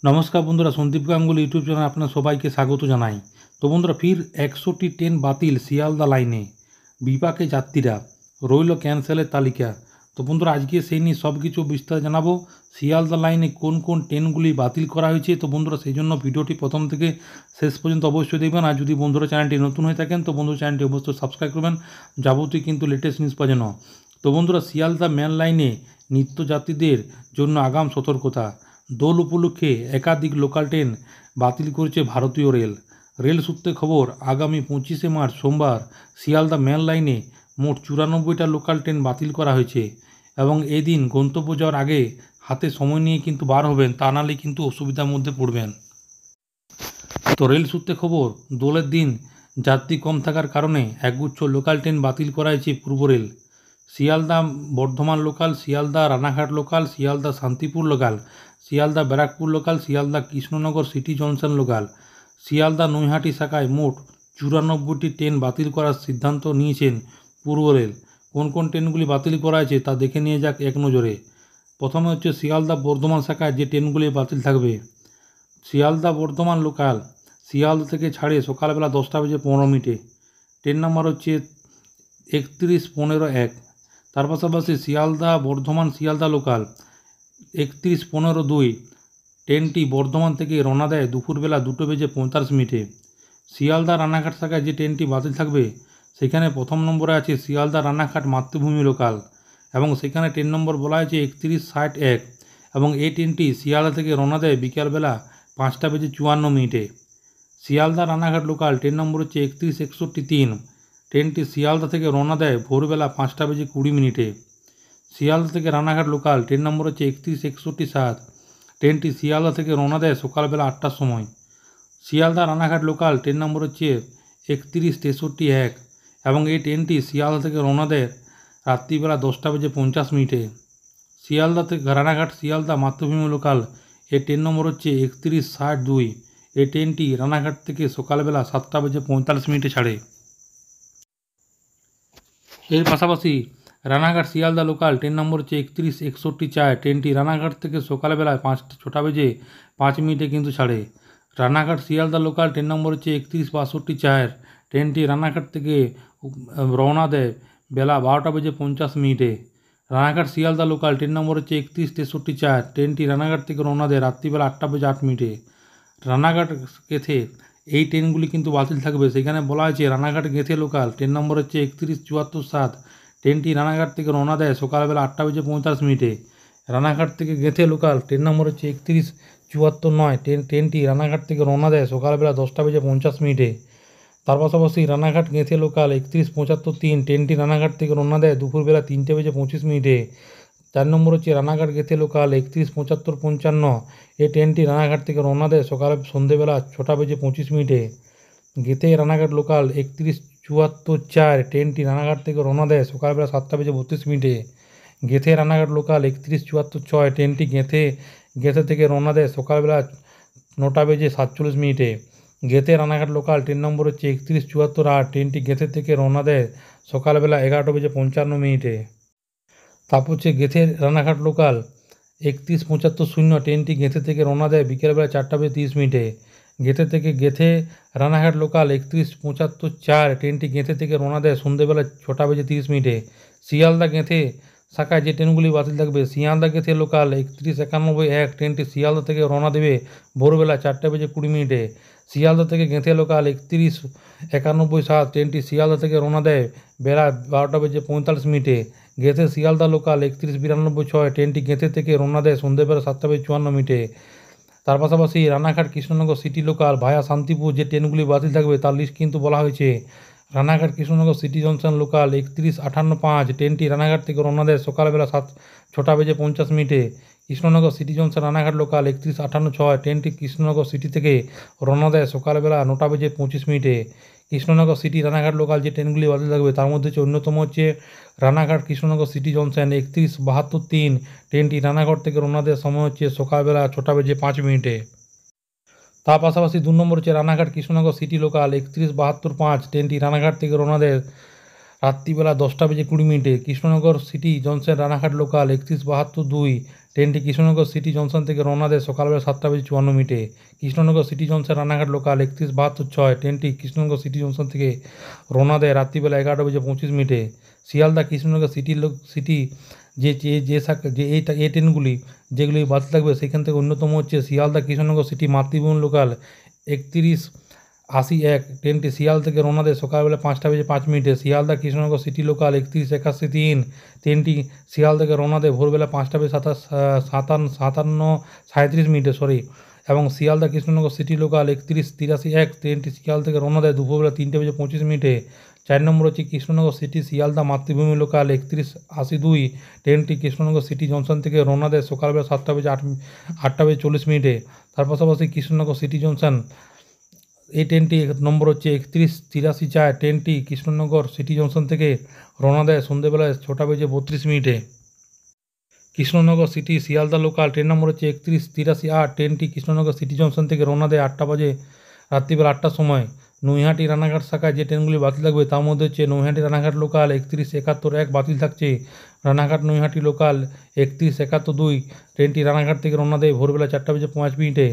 নমস্কার বন্ধুরা, সন্দীপ গাঙ্গুলি ইউটিউব চ্যানেলে আপনার সবাইকে স্বাগত জানাই। তো বন্ধুরা, ফির 100টি ট্রেন বাতিল শিয়ালদা লাইনে, বিপাকে যাত্রীরা, রইল ক্যান্সেলের তালিকা। তো বন্ধুরা, আজকে সেই নিয়ে সব কিছু বিস্তার জানাবো। শিয়ালদা লাইনে কোন কোন ট্রেনগুলি বাতিল করা হয়েছে। তো বন্ধুরা, সেই জন্য ভিডিওটি প্রথম থেকে শেষ পর্যন্ত অবশ্যই দেখবেন। আর যদি বন্ধুরা চ্যানেলটি নতুন হয়ে থাকেন তো বন্ধুরা চ্যানেলটি অবশ্যই সাবস্ক্রাইব করবেন যাবতীয় কিন্তু লেটেস্ট নিউজ পাওয়ার জন্য। তো বন্ধুরা, শিয়ালদা মেন লাইনে নিত্যযাত্রীদের জন্য আগাম সতর্কতা। দোল উপলক্ষে একাধিক লোকাল ট্রেন বাতিল করেছে ভারতীয় রেল। রেল সূত্রে খবর, আগামী 25শে মার্চ সোমবার শিয়ালদা মেন লাইনে মোট 94টা লোকাল ট্রেন বাতিল করা হয়েছে এবং এই দিন গন্তব্য যাওয়ার আগে হাতে সময় নিয়ে কিন্তু বার হবেন, তা নাহলে কিন্তু অসুবিধার মধ্যে পড়বেন। তো রেল সূত্রে খবর, দোলের দিন যাত্রী কম থাকার কারণে একগুচ্ছ লোকাল ট্রেন বাতিল করা হয়েছে পূর্ব rail. Sealdah Bardhaman local, Sealdah Ranaghat local, Sealdah Shantipur local, Sealdah Barrackpore local, Sealdah Krishnanagar city junction local, Sealdah Naihati শাখায় মোট 94টি ট্রেন বাতিল করার সিদ্ধান্ত নিয়েছেন পূর্ব রেল। কোন কোন ট্রেনগুলি বাতিল করা হয়েছে তা দেখে নিয়ে যাক এক নজরে। প্রথমে হচ্ছে শিয়ালদা বর্ধমান শাখায় যে ট্রেনগুলি বাতিল থাকবে। শিয়ালদা বর্ধমান লোকাল শিয়ালদা থেকে ছাড়ে সকালবেলা 10:15। ট্রেন নাম্বার হচ্ছে 3115-1। তার পাশাপাশি শিয়ালদা বর্ধমান শিয়ালদা লোকাল 3115-2 ট্রেনটি বর্ধমান থেকে রওনা দেয় দুপুরবেলা 2:45। শিয়ালদা রানাঘাট শাখায় যে ট্রেনটি বাতিল থাকবে সেখানে প্রথম নম্বরে আছে শিয়ালদা রানাঘাট মাতৃভূমি লোকাল এবং সেখানে ট্রেন নম্বর বলা হয়েছে 3160-1 এবং এই ট্রেনটি শিয়ালদা থেকে রওনা দেয় বিকালবেলা 5:54। শিয়ালদা রানাঘাট লোকাল ট্রেন নম্বর হচ্ছে 3161-3। ট্রেনটি শিয়ালদা থেকে রওনা দেয় ভোরবেলা 5:20। শিয়ালদা থেকে রানাঘাট লোকাল ট্রেন নম্বর হচ্ছে 3161-7। ট্রেনটি শিয়ালদা থেকে রওনা দেয় সকালবেলা 8টার সময়। শিয়ালদা রানাঘাট লোকাল ট্রেন নম্বর হচ্ছে 3163-1 এবং এই ট্রেনটি শিয়ালদা থেকে রওনা দেয় রাত্রিবেলা 10:50। শিয়ালদা থেকে রানাঘাট শিয়ালদা মাতৃভূমি লোকাল এই ট্রেন নম্বর হচ্ছে 3160-2। এই ট্রেনটি রানাঘাট থেকে সকালবেলা 7:45 ছাড়ে। এর পাশাপাশি রানাঘাট শিয়ালদা লোকাল ট্রেন নম্বর হচ্ছে 3161-4। ট্রেনটি রানাঘাট থেকে সকালবেলায় 6:05 কিন্তু ছাড়ে। রানাঘাট শিয়ালদা লোকাল ট্রেন নম্বর হচ্ছে 3162-4। ট্রেনটি রানাঘাট থেকে রওনা দেয় বেলা 12:50। রানাঘাট শিয়ালদা লোকাল ট্রেন নম্বর হচ্ছে 3163-4। ট্রেনটি রানাঘাট থেকে রওনা দেয় রাত্রিবেলা 8:08। রানাঘাট গেথে এই ট্রেনগুলি কিন্তু বাতিল থাকবে। সেখানে বলা হয়েছে রানাঘাট গেথে লোকাল ট্রেন নম্বর হচ্ছে 3174-7। ট্রেনটি রানাঘাট থেকে রওনা দেয় সকালবেলা 8:45। রানাঘাট থেকে গেথে লোকাল ট্রেন নম্বর হচ্ছে 3174-9। ট্রেনটি রানাঘাট থেকে রওনা দেয় সকালবেলা 10:50। তার পাশাপাশি রানাঘাট গেথে লোকাল 3175-3। ট্রেনটি রানাঘাট থেকে রওনা দেয় দুপুরবেলা 3:25। 4 নম্বর হচ্ছে রানাঘাট গেথে লোকাল 3175-55। এই ট্রেনটি রানাঘাট থেকে রওনা দেয় সন্ধেবেলা 6:25। গেথে রানাঘাট লোকাল 3174-4। ট্রেনটি রানাঘাট থেকে রওনা দেয় সকালবেলা 7:32। গেথে রানাঘাট লোকাল 3174-6। ট্রেনটি গেথে থেকে রওনা দেয় সকালবেলা 9:47। গেথে রানাঘাট লোকাল ট্রেন নম্বর হচ্ছে 3174-8। ট্রেনটি গেথে থেকে রওনা দেয় সকালবেলা 11:55। তারপর হচ্ছে গেথে রানাঘাট লোকাল 3175-0। ট্রেনটি গেথে থেকে রওনা দেয় বিকেলবেলা 4:30। গেথে রানাঘাট লোকাল 3175-4। ট্রেনটি গেথে থেকে রওনা দেয় সন্ধ্যেবেলা 6:30। শিয়ালদা গেথে শাখায় যে ট্রেনগুলি বাতিল থাকবে। শিয়ালদা গেথে লোকাল 3191-1। ট্রেনটি শিয়ালদা থেকে রওনা দেবে ভোরবেলা 4:20। শিয়ালদা থেকে গেথে লোকাল 3191-7। ট্রেনটি শিয়ালদা থেকে রওনা দেয় বেলা 12:45। গেথে শিয়ালদা লোকাল 3192-6। ট্রেনটি গেথে থেকে রওনা দেয় সন্ধ্যেবেলা 7:54। তার পাশাপাশি রানাঘাট কৃষ্ণনগর সিটি লোকাল ভায়া শান্তিপুর যে ট্রেনগুলি বাতিল থাকবে তার লিস্ট কিন্তু বলা হয়েছে। Ranaghat Krishnanagar city junction local 3158-5। ট্রেনটি রানাঘাট থেকে রওনা দেয় সকালবেলা 6:50। Krishnanagar city junction Ranaghat local 3158-6। ট্রেনটি কৃষ্ণনগর সিটি থেকে রওনা দেয় সকালবেলা 9:25। কৃষ্ণনগর সিটি রানাঘাট লোকাল যে ট্রেনগুলি বাতিল থাকবে তার মধ্যে হচ্ছে অন্যতম হচ্ছে রানাঘাট কৃষ্ণনগর সিটি জংশন 3172-3। ট্রেনটি রানাঘাট থেকে রওনা দেওয়ার সময় হচ্ছে সকালবেলা 6:05। তার পাশাপাশি 2 নম্বর হচ্ছে রানাঘাট কৃষ্ণনগর সিটি লোকাল 3172-5। ট্রেনটি রানাঘাট থেকে রওনা দেয় রাত্রিবেলা 10:20 Krishnanagar city junction Ranaghat local 3172 ট্রেনটি কৃষ্ণনগর সিটি জংশন থেকে রওনা দেয় সকালবেলা 7:54 Krishnanagar city junction Ranaghat local 3172 ট্রেনটি কৃষ্ণনগর সিটি জংশন থেকে রওনা দেয় রাত্রিবেলা 11:25 শিয়ালদা কৃষ্ণনগর সিটি যে যে যে শাখা যে এই ট্রেনগুলি যেগুলি বাতিল থাকবে সেখান থেকে অন্যতম হচ্ছে শিয়ালদা কৃষ্ণনগর সিটি মাতৃভূমি লোকাল 3181 ট্রেনটি শিয়াল থেকে রওনা দেয় সকালবেলা 5:05 শিয়ালদা কৃষ্ণনগর সিটি লোকাল 3181 ট্রেনটি শিয়াল থেকে রওনা দেয় ভোরবেলা 5:37 এবং শিয়ালদা কৃষ্ণনগর সিটি লোকাল 3183 ট্রেনটি শিয়াল থেকে রওনা দেয় দুপুরবেলা 3:25 4 নম্বর হচ্ছে কৃষ্ণনগর সিটি শিয়ালদা মাতৃভূমি লোকাল 3182 ট্রেনটি কৃষ্ণনগর সিটি জংশন থেকে রওনা দেয় সকালবেলা 8:40 তার পাশাপাশি কৃষ্ণনগর সিটি জংশন এই ট্রেনটি নম্বর হচ্ছে 3183 ট্রেনটি কৃষ্ণনগর সিটি জংশন থেকে রওনা দেয় সন্ধ্যেবেলায় 6:32 Krishnanagar city Sealdah local train নম্বর হচ্ছে 3183 ট্রেনটি কৃষ্ণনগর সিটি জংশন থেকে রওনা দেয় 8টা বাজে রাত্রিবেলা 8টার সময়। নৈহাটি রানাঘাট শাখায় যে ট্রেনগুলি বাতিল থাকবে তার মধ্যে হচ্ছে নৈহাটি রানাঘাট লোকাল 3171 বাতিল থাকছে। রানাঘাট নৈহাটি লোকাল 3172 ট্রেনটি রানাঘাট থেকে রওনা দেয় ভোরবেলা 4:05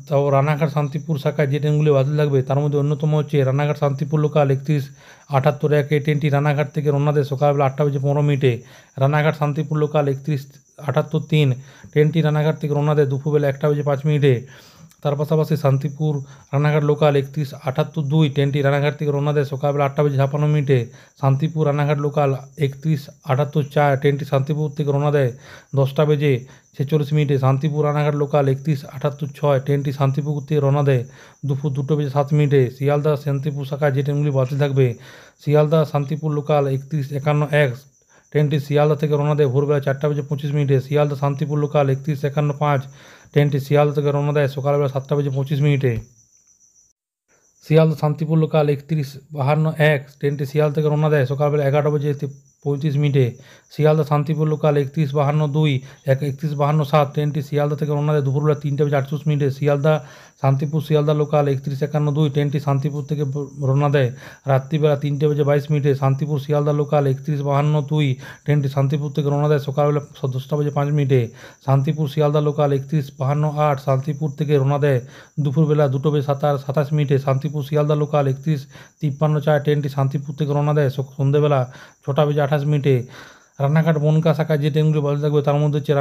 তাও রানাঘাট শান্তিপুর শাখায় যে ট্রেনগুলি বাতিল থাকবে তার মধ্যে অন্যতম হচ্ছে রানাঘাট শান্তিপুর লোকাল 3178 এই ট্রেনটি রানাঘাট থেকে রওনা দেয় সকালবেলা 8:15 রানাঘাট শান্তিপুর লোকাল 3178 ট্রেনটি রানাঘাট থেকে রওনা দেয় দুপুরবেলা 1:05 তার পাশাপাশি শান্তিপুর রানাঘাট লোকাল 3178 ট্রেনটি রানাঘাট থেকে রওনা দেয় সকালবেলা 8:56 শান্তিপুর রানাঘাট লোকাল 3178 ট্রেনটি শান্তিপুর থেকে রওনা দেয় 10:46 শান্তিপুর রানাঘাট লোকাল 3178 ট্রেনটি শান্তিপুর থেকে রওনা দেয় দুপুর 2:07 শিয়ালদা শান্তিপুর শাখায় যে ট্রেনগুলি বাতিল থাকবে শিয়ালদা শান্তিপুর লোকাল 3151 ট্রেনটি শিয়ালদা থেকে রওনা দেয় ভোরবেলা 4:25 শিয়ালদা শান্তিপুর লোকাল 3151 ট্রেনটি শিয়ালদা থেকে রওনা দেয় সকালবেলা 7:25 শিয়ালদা শান্তিপুর লোকাল 3152 ট্রেনটি শিয়াল থেকে রওনা দেয় সকালবেলা 11:35 শিয়ালদা শান্তিপুর লোকাল 3152 ট্রেনটি শিয়ালদা থেকে রওনা দেয় দুপুরবেলা 3:38 শিয়ালদা শান্তিপুর শিয়ালদা লোকাল 3151 ট্রেনটি শান্তিপুর থেকে রওনা দেয় রাত্রিবেলা 3:22 শান্তিপুর শিয়ালদা লোকাল 3152 ট্রেনটি শান্তিপুর থেকে রওনা দেয় সকালবেলা 10:05 শান্তিপুর শিয়ালদা লোকাল 3152 শান্তিপুর থেকে রওনা দেয় দুপুরবেলা 2:27 শান্তিপুর শিয়ালদা লোকাল 3153 ট্রেনটি শান্তিপুর থেকে রওনা দেয় সন্ধ্যেবেলা 6:28 রানাঘাট বনগা শাখায় যে ট্রেনগুলি বাতিল থাকবে তার মধ্যে হচ্ছে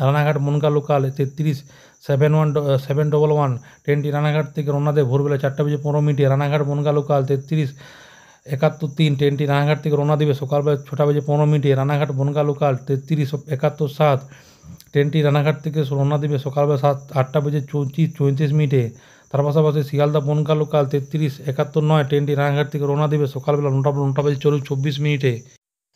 রানাঘাট বনগা লোকাল 711 ট্রেনটি রানাঘাট থেকে রওনা দেয় ভোরবেলা 4:15 রানাঘাট বনগা লোকাল 3371 ট্রেনটি রানাঘাট থেকে রওনা দেবে সকালবেলা 6:15 রানাঘাট বনগা লোকাল 3371 ট্রেনটি রানাঘাট থেকে রওনা দেবে সকালবেলা 8:34 তার পাশাপাশি শিয়ালদা বনগা লোকাল 3371 ট্রেনটি রানাঘাট থেকে রওনা দেবে সকালবেলা 9:24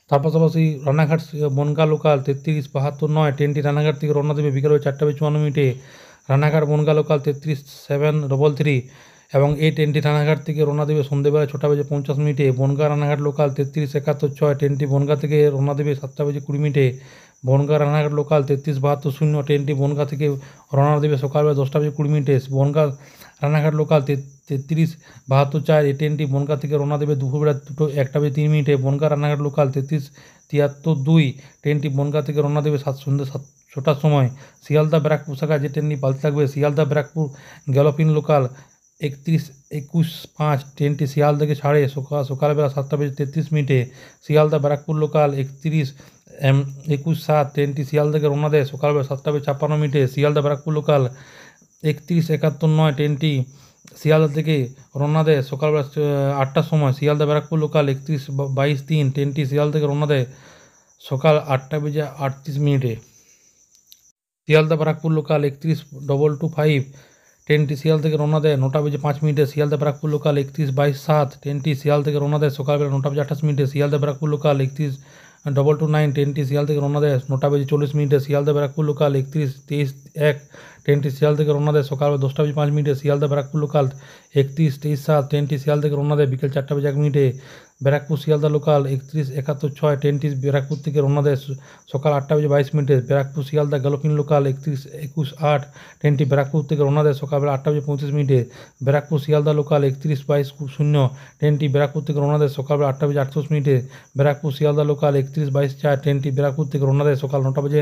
তার পাশাপাশি রানাঘাট বনগা লোকাল 3372 ট্রেনটি রানাঘাট থেকে রওনা দেবে বিকেল 4:54 রানাঘাট বনগা লোকাল 33733 এবং এই ট্রেনটি রানাঘাট থেকে রওনা দেবে সন্ধ্যেবেলা 6:50 বনগা রানাঘাট লোকাল 33176 ট্রেনটি বনগা থেকে রওনা দেবে 7:20 বনগা রানাঘাট লোকাল 33720 ট্রেনটি বনগা থেকে রওনা দেবে সকালবেলা 10:20 বনগা রানাঘাট লোকাল 3372 এই ট্রেনটি বনগা থেকে রওনা দেবে দুপুরবেলা 1:03 বনগা রানাঘাট লোকাল 3373 ট্রেনটি বনগা থেকে রওনা দেবে সন্ধ্যে 7টার সময়। শিয়ালদা ব্যারাকপুর শাখায় যে ট্রেনটি বাতিল থাকবে শিয়ালদা ব্যারাকপুর গ্যালোপিন লোকাল 3125 ট্রেনটি শিয়াল থেকে ছাড়ে সকালবেলা 7:33 শিয়ালদা ব্যারাকপুর লোকাল 31217 ট্রেনটি শিয়াল থেকে রওনা দেয় সকালবেলা 7:56 শিয়ালদা ব্যারাকপুর লোকাল 31719 ট্রেনটি শিয়ালদা থেকে রওনা দেয় সকালবেলা 8টার সময়। শিয়ালদা ব্যারাকপুর লোকাল 31223 ট্রেনটি শিয়াল থেকে রওনা দেয় সকাল 8:38 শিয়ালদা ব্যারাকপুর লোকাল 31225 ট্রেনটি শিয়াল থেকে রওনা দেয় 9:05 শিয়ালদা ব্যারাকপুর লোকাল 31227 ট্রেনটি শিয়াল থেকে রওনা দেয় সকালবেলা 9:28 শিয়ালদা ব্যারাকপুর লোকাল 31229 ট্রেনটি শিয়াল থেকে রওনা দেয় 9:40 শিয়ালদা ব্যারাকপুর লোকাল 3123 1 ট্রেনটি শিয়াল থেকে রওনা দেয় সকাল 10টা বেজে 5 মিনিটে শিয়ালদা ব্যারাকপুর লোকাল 31-23-7 ট্রেনটি শিয়াল থেকে রওনা দেয় বিকেল 4টা বেজে 1 মিনিটে। ব্যারাকপুর শিয়ালদা লোকাল 31-71-6 ট্রেনটি ব্যারাকপুর থেকে রওনা দেয় সকাল 8টা বেজে 22 মিনিটে। ব্যারাকপুর শিয়ালদা গ্যালোপিন লোকাল 31-21-8 ট্রেনটি ব্যারাকপুর থেকে রওনা দেয় সকালবেলা 8টা বেজে 35 মিনিটে। ব্যারাকপুর শিয়ালদা লোকাল 31-22-0 ট্রেনটি ব্যারাকপুর থেকে রওনা দেয় সকালবেলা 8টা বেজে 38 মিনিটে। ব্যারাকপুর শিয়ালদা লোকাল 31-22-4 ট্রেনটি ব্যারাকপুর থেকে রওনা দেয় সকাল 9টা বেজে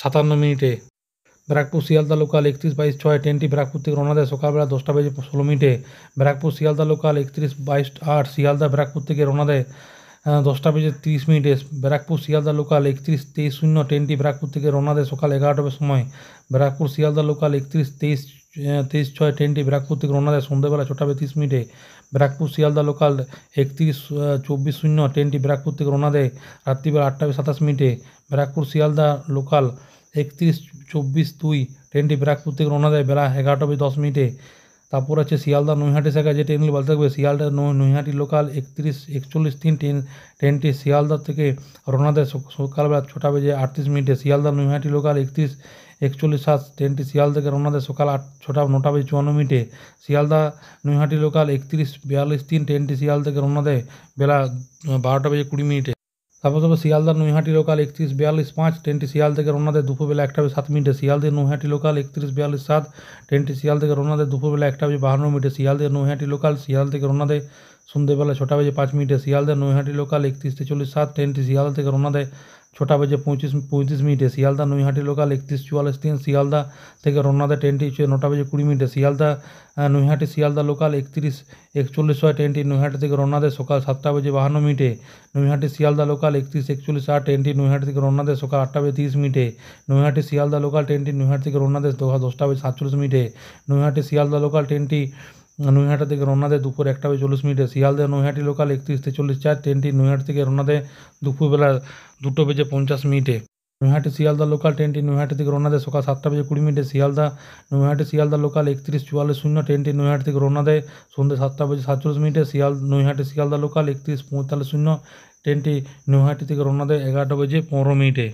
57 মিনিটে। ব্যারাকপুর শিয়ালদা লোকাল 31-22-6 ট্রেনটি ব্যারাকপুর থেকে রওনা দেয় সকালবেলা 10টা বেজে 16 মিনিটে। ব্যারাকপুর শিয়ালদা লোকাল 31-22-8 শিয়ালদা ব্যারাকপুর থেকে রওনা দেয় 10টা বেজে 30 মিনিটে। ব্যারাকপুর শিয়ালদা লোকাল 31-23-0 ট্রেনটি ব্যারাকপুর থেকে রওনা দেয় সকাল 11টার সময়। ব্যারাকপুর শিয়ালদা লোকাল 31-23-6 ট্রেনটি ব্যারাকপুর থেকে রওনা দেয় সন্ধ্যাবেলা 6টা বেজে 30 মিনিটে। ব্যারাকপুর শিয়ালদা লোকাল 31-24-0 ট্রেনটি ব্যারাকপুর থেকে রওনা দেয় রাত্রিবেলা 8টা বেজে 27 মিনিটে। ব্যারাকপুর শিয়ালদা লোকাল 31-24-2 ট্রেনটি ব্যারাকপুর থেকে রওনা দেয় বেলা 11টা বেজে 10 মিনিটে। তারপর আছে শিয়ালদা নৈহাটি শাখা যে ট্রেনগুলি বলতে থাকবে শিয়ালদা নৈহাটি লোকাল 31-41-3 ট্রেনটি শিয়ালদা থেকে রওনা দেয় সকালবেলা 6টা বেজে 38 মিনিটে। শিয়ালদা নৈহাটি লোকাল 31-41-7 ট্রেনটি শিয়ালদা থেকে রওনা দেয় সকাল 9টা বেজে 54 মিনিটে। শিয়ালদা নৈহাটি লোকাল 31-42-3 ট্রেনটি শিয়ালদা থেকে রওনা দেয় বেলা 12টা বেজে 20 মিনিটে। তারপর শিয়ালদা নৈহাটি লোকাল 31-42-5 ট্রেনটি শিয়াল থেকে রওনা দেয় দুপুরবেলা 1টা বেজে 7 মিনিটে। শিয়ালদা নৈহাটি লোকাল 31-42-7 ট্রেনটি শিয়াল থেকে রওনা দেয় দুপুরবেলা 1টা বেজে 52 মিনিটে। শিয়ালদা নৈহাটি লোকাল শিয়াল থেকে রওনা দেয় সন্ধ্যেবেলা 6টা বেজে 5 মিনিটে। শিয়ালদা নৈহাটি লোকাল 31-43-7 ট্রেনটি শিয়ালদা থেকে রওনা দেয় 6টা বেজে 35 মিনিটে। শিয়ালদা নৈহাটি লোকাল 31-44-3 শিয়ালদা থেকে রওনা দেয় ট্রেনটি 9টা বেজে 20 মিনিটে। শিয়ালদা নৈহাটি শিয়ালদা লোকাল 31-41-6 ট্রেনটি নৈহাটি থেকে রওনা দেয় সকাল 7টা বেজে 52 মিনিটে। নৈহাটি শিয়ালদা লোকাল 31-41-8 ট্রেনটি নৈহাটি থেকে রওনা দেয় সকাল 8টা বেজে 30 মিনিটে। নৈহাটি শিয়ালদা লোকাল ট্রেনটি নৈহাটি থেকে রওনা দেয় 10টা বেজে 47 মিনিটে। নৈহাটি শিয়ালদা লোকাল ট্রেনটি নৈহাটি থেকে রওনা দেয় দুপুর 1টা বেজে 40 মিনিটে। শিয়ালদা নৈহাটি লোকাল 31-43-4 ট্রেনটি নৈহাটি থেকে রওনা দেয় দুপুরবেলা 2টা বেজে 50 মিনিটে। নৈহাটি শিয়ালদা লোকাল ট্রেনটি নৈহাটি থেকে রওনা দেয় সকাল 7টা বেজে 20 মিনিটে। শিয়ালদা নৈহাটি শিয়ালদা লোকাল 31-44-0 ট্রেনটি নৈহাটি থেকে রওনা দেয় সন্ধ্যে 7টা বেজে 47 মিনিটে। নৈহাটি শিয়ালদা লোকাল 31-45-0 ট্রেনটি নৈহাটি থেকে রওনা দেয় 11টা বেজে 15 মিনিটে।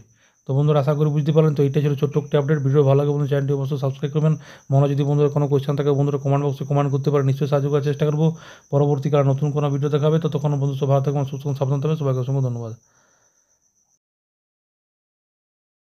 তো বন্ধুরা আশা করি বুঝতে পারলেন। তো এইটাই ছিল ছোট্ট একটি আপডেট। ভিডিও ভালো লাগে বন্ধু চ্যানেলটি অবশ্যই সাবস্ক্রাইব করবেন। মনে যদি বন্ধুদের কোনো কোয়েশ্চেন থাকে বন্ধুরা কমেন্ট বক্সে কমেন্ট করতে পারেন, নিশ্চয়ই সাহায্য করার চেষ্টা করবো। পরবর্তীকালে নতুন কোনো ভিডিও দেখাবে, ততক্ষণ বন্ধু সব ভালো থাকবেন, সুস্থ সাবধান থাকবেন। সবাইকে অসংখ্য ধন্যবাদ।